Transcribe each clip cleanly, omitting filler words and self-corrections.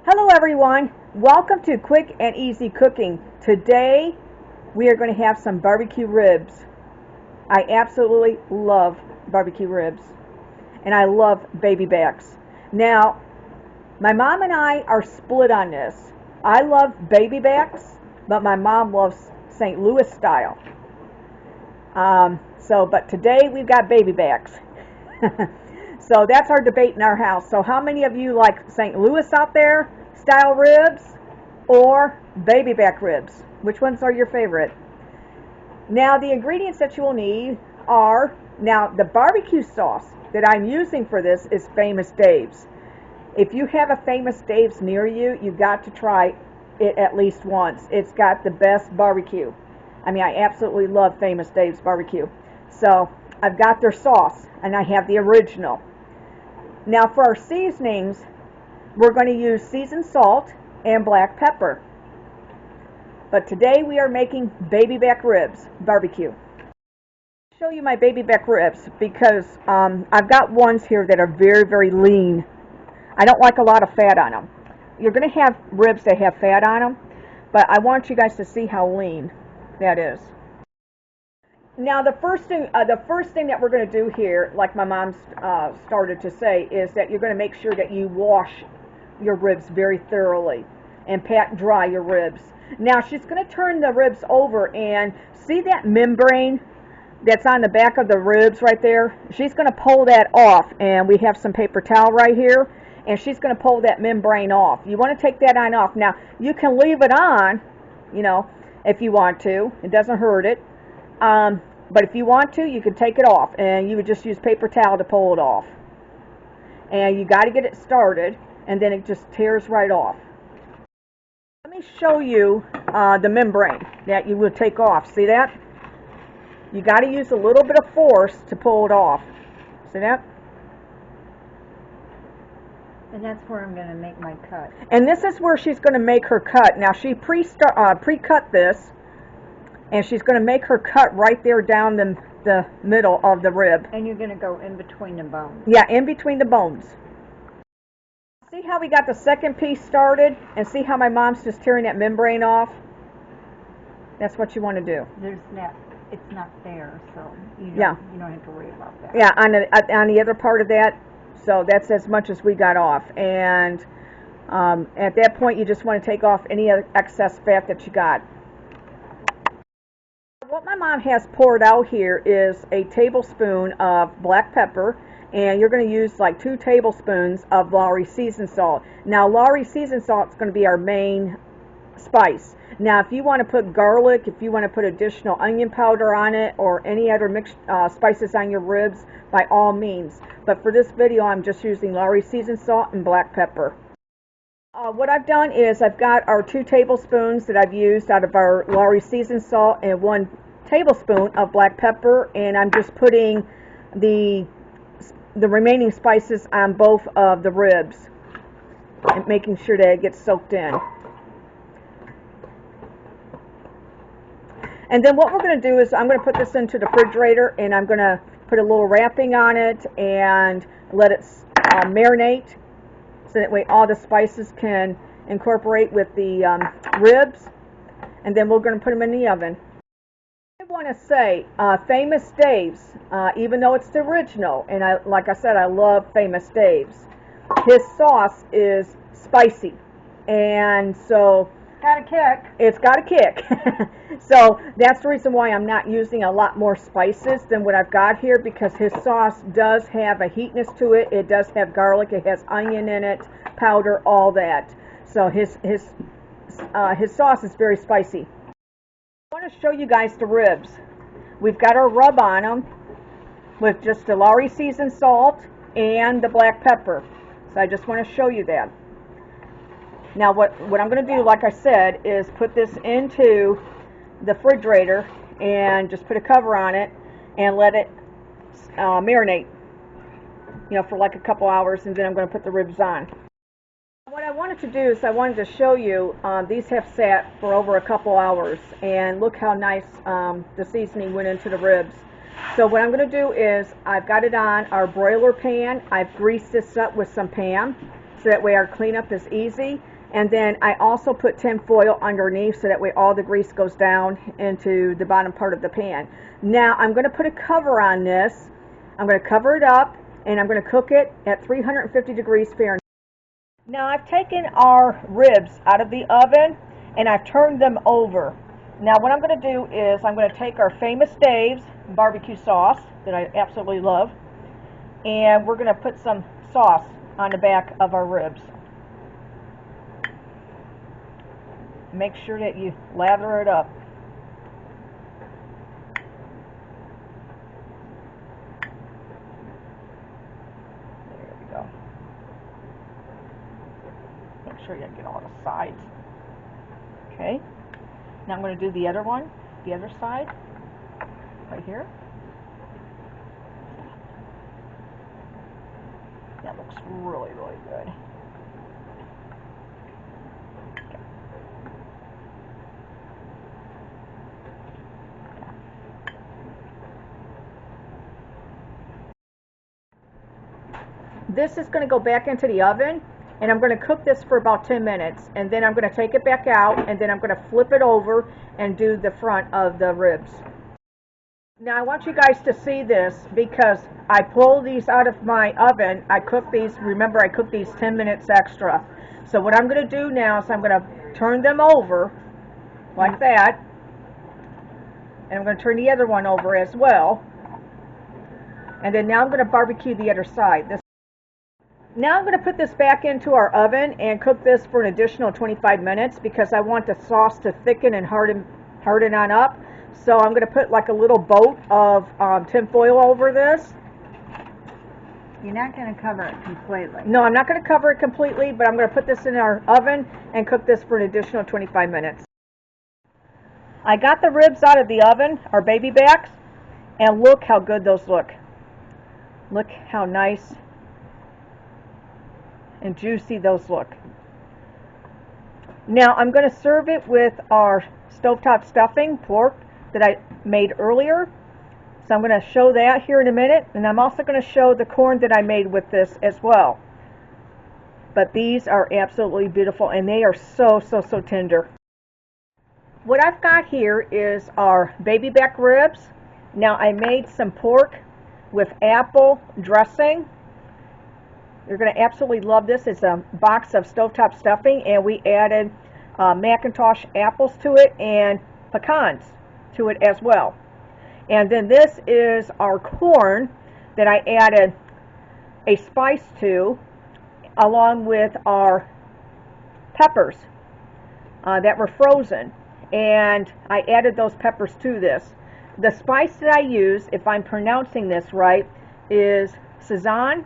Hello everyone, welcome to Quick and Easy Cooking. Today we are going to have some barbecue ribs. I absolutely love barbecue ribs and I love baby backs. Now my mom and I are split on this. I love baby backs, but my mom loves St. Louis style. But today we've got baby backs. So that's our debate in our house. So how many of you like St. Louis out there style ribs or baby back ribs? Which ones are your favorite? Now the ingredients that you will need are, now the barbecue sauce that I'm using for this is Famous Dave's. If you have a Famous Dave's near you, you've got to try it at least once. It's got the best barbecue. I mean, I absolutely love Famous Dave's barbecue. So I've got their sauce and I have the original. Now for our seasonings, we're going to use seasoned salt and black pepper. But today we are making baby back ribs barbecue. I'll show you my baby back ribs because I've got ones here that are very, very lean. I don't like a lot of fat on them. You're going to have ribs that have fat on them, but I want you guys to see how lean that is. Now the first thing that we're going to do here, like my mom started to say, is that you're going to make sure that you wash your ribs very thoroughly and pat dry your ribs. Now she's going to turn the ribs over and see that membrane that's on the back of the ribs right there? She's going to pull that off, and we have some paper towel right here, and she's going to pull that membrane off. You want to take that on off. Now you can leave it on, you know, if you want to. It doesn't hurt it. But if you want to, you can take it off, and you would just use paper towel to pull it off. And you got to get it started, and then it just tears right off. Let me show you the membrane that you will take off. See that? You got to use a little bit of force to pull it off. See that? And that's where I'm going to make my cut. And this is where she's going to make her cut. Now she pre-cut this, and she's going to make her cut right there down the middle of the rib. And you're going to go in between the bones. Yeah, in between the bones. See how we got the second piece started? And see how my mom's just tearing that membrane off? That's what you want to do. It's not there, so you don't have to worry about that. Yeah, on the other part of that, so that's as much as we got off. And at that point, you just want to take off any excess fat that you got. What my mom has poured out here is a tablespoon of black pepper, and you're going to use like 2 tablespoons of Lawry seasoned salt. Now Lawry seasoned salt is going to be our main spice. Now if you want to put garlic, if you want to put additional onion powder on it, or any other mixed spices on your ribs, by all means. But for this video, I'm just using Lawry seasoned salt and black pepper. What I've done is I've got our 2 tablespoons that I've used out of our Lawry seasoned salt and 1 tablespoon of black pepper, and I'm just putting the remaining spices on both of the ribs and making sure that it gets soaked in. And then what we're going to do is I'm going to put this into the refrigerator, and I'm going to put a little wrapping on it and let it marinate, so that way all the spices can incorporate with the ribs, and then we're going to put them in the oven. I want to say Famous Dave's, even though it's the original, and like I said, I love Famous Dave's, his sauce is spicy, and so Got a kick. It's got a kick. So that's the reason why I'm not using a lot more spices than what I've got here, because his sauce does have a heatness to it. It does have garlic. It has onion in it, powder, all that. So his sauce is very spicy. I want to show you guys the ribs. We've got our rub on them with just the Lawry seasoned salt and the black pepper. So I just want to show you that. Now what I'm going to do, like I said, is put this into the refrigerator and just put a cover on it and let it marinate, you know, for like a couple hours, and then I'm going to put the ribs on. What I wanted to do is I wanted to show you, these have sat for over a couple hours, and look how nice the seasoning went into the ribs. So what I'm going to do is I've got it on our broiler pan. I've greased this up with some Pam, so that way our cleanup is easy. And then I also put tin foil underneath so that way all the grease goes down into the bottom part of the pan. Now I'm going to put a cover on this. I'm going to cover it up and I'm going to cook it at 350 degrees Fahrenheit. Now I've taken our ribs out of the oven and I've turned them over. Now what I'm going to do is I'm going to take our Famous Dave's barbecue sauce that I absolutely love, and we're going to put some sauce on the back of our ribs. Make sure that you lather it up. There we go. Make sure you get all the sides. Okay. Now I'm going to do the other one, the other side, right here. That looks really, really good. This is going to go back into the oven, and I'm going to cook this for about 10 minutes, and then I'm going to take it back out, and then I'm going to flip it over and do the front of the ribs. Now I want you guys to see this because I pulled these out of my oven. I cooked these, remember I cooked these 10 minutes extra. So what I'm going to do now is I'm going to turn them over like that, and I'm going to turn the other one over as well. And then now I'm going to barbecue the other side. Now I'm going to put this back into our oven and cook this for an additional 25 minutes because I want the sauce to thicken and harden on up. So I'm going to put like a little boat of tin foil over this. You're not going to cover it completely. No, I'm not going to cover it completely, but I'm going to put this in our oven and cook this for an additional 25 minutes. I got the ribs out of the oven, our baby backs, and look how good those look. Look how nice and juicy those look. Now I'm going to serve it with our stovetop stuffing pork that I made earlier. So I'm going to show that here in a minute, and I'm also going to show the corn that I made with this as well. But these are absolutely beautiful, and they are so tender. What I've got here is our baby back ribs. Now I made some pork with apple dressing. You're going to absolutely love this. It's a box of stovetop stuffing, and we added Macintosh apples to it and pecans to it as well. And then this is our corn that I added a spice to, along with our peppers that were frozen, and I added those peppers to this. The spice that I use, if I'm pronouncing this right, is Sazon.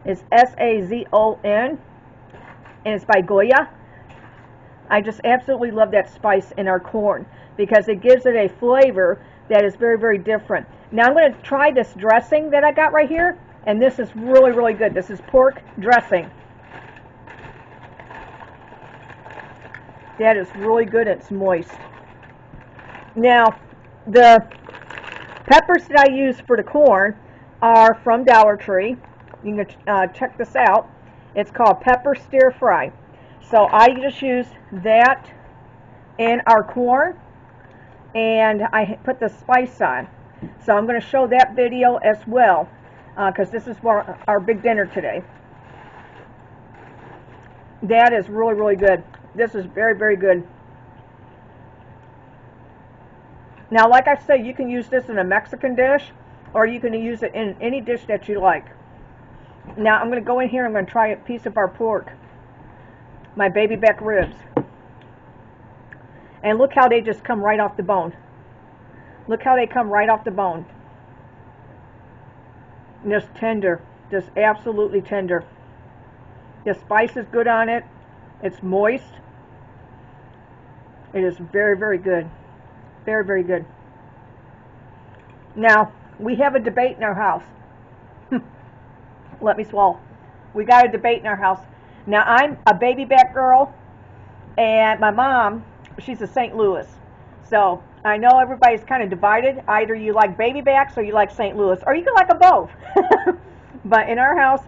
It's S-A-Z-O-N, and it's by Goya. I just absolutely love that spice in our corn because it gives it a flavor that is very different. Now I'm going to try this dressing that I got right here, and this is really good. This is pork dressing. That is really good. It's moist. Now the peppers that I use for the corn are from Dollar Tree. You can check this out. It's called pepper stir fry. So I just use that in our corn, and I put the spice on. So I'm going to show that video as well because this is for our big dinner today. That is really good. This is very good. Now, like I said, you can use this in a Mexican dish, or you can use it in any dish that you like. Now I'm going to go in here and I'm going to try a piece of our pork, my baby back ribs. And look how they just come right off the bone. Look how they come right off the bone. Just tender, just absolutely tender. The spice is good on it. It's moist. It is very good. Very good. Now, we have a debate in our house. Let me swallow. We got a debate in our house. Now, I'm a baby back girl, and my mom, she's a St. Louis. So, I know everybody's kind of divided. Either you like baby backs or you like St. Louis, or you can like them both. But in our house,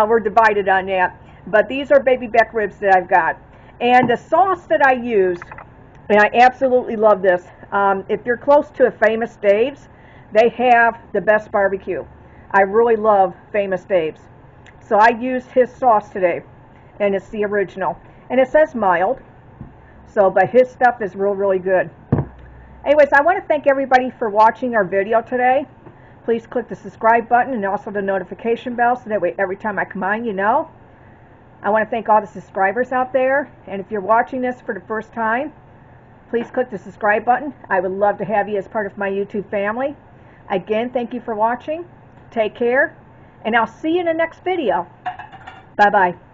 we're divided on that. But these are baby back ribs that I've got. And the sauce that I used, and I absolutely love this. If you're close to a Famous Dave's, they have the best barbecue. I really love Famous Dave's. So I used his sauce today, and it's the original. And it says mild, so, but his stuff is really good. Anyways, I want to thank everybody for watching our video today. Please click the subscribe button and also the notification bell so that way every time I come on, you know. I want to thank all the subscribers out there, and if you're watching this for the first time, please click the subscribe button. I would love to have you as part of my YouTube family. Again, thank you for watching. Take care, and I'll see you in the next video. Bye-bye.